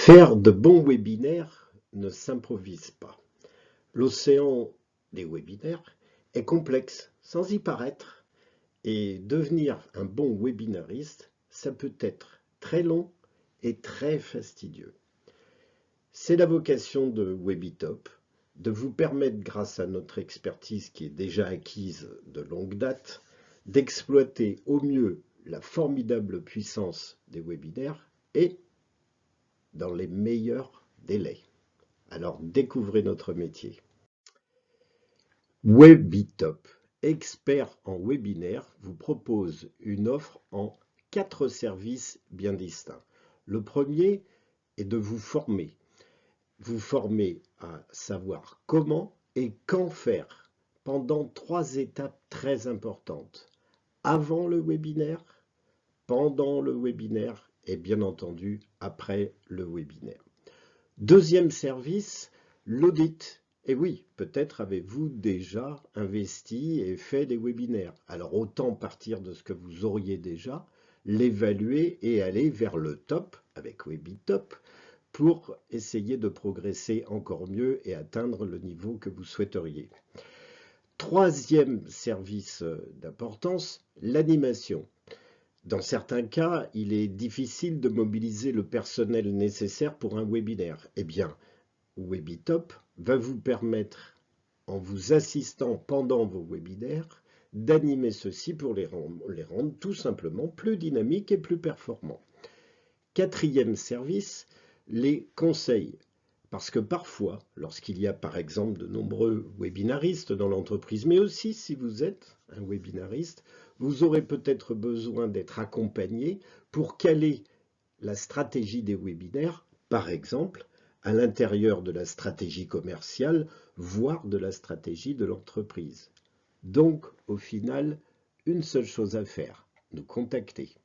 Faire de bons webinaires ne s'improvise pas. L'océan des webinaires est complexe sans y paraître et devenir un bon webinariste, ça peut être très long et très fastidieux. C'est la vocation de Webitop, de vous permettre, grâce à notre expertise qui est déjà acquise de longue date, d'exploiter au mieux la formidable puissance des webinaires et dans les meilleurs délais. Alors découvrez notre métier. Webitop, expert en webinaire, vous propose une offre en 4 services bien distincts. Le premier est de vous former à savoir comment et quand faire pendant 3 étapes très importantes. Avant le webinaire, pendant le webinaire et bien entendu après le webinaire. Deuxième service, l'audit. Et oui, peut-être avez-vous déjà investi et fait des webinaires. Alors autant partir de ce que vous auriez déjà, l'évaluer et aller vers le top avec Webitop pour essayer de progresser encore mieux et atteindre le niveau que vous souhaiteriez. Troisième service d'importance, l'animation. Dans certains cas, il est difficile de mobiliser le personnel nécessaire pour un webinaire. Eh bien, Webitop va vous permettre, en vous assistant pendant vos webinaires, d'animer ceux-ci pour les rendre tout simplement plus dynamiques et plus performants. Quatrième service, les conseils. Parce que parfois, lorsqu'il y a par exemple de nombreux webinaristes dans l'entreprise, mais aussi si vous êtes un webinariste, vous aurez peut-être besoin d'être accompagné pour caler la stratégie des webinaires, par exemple, à l'intérieur de la stratégie commerciale, voire de la stratégie de l'entreprise. Donc, au final, une seule chose à faire, nous contacter.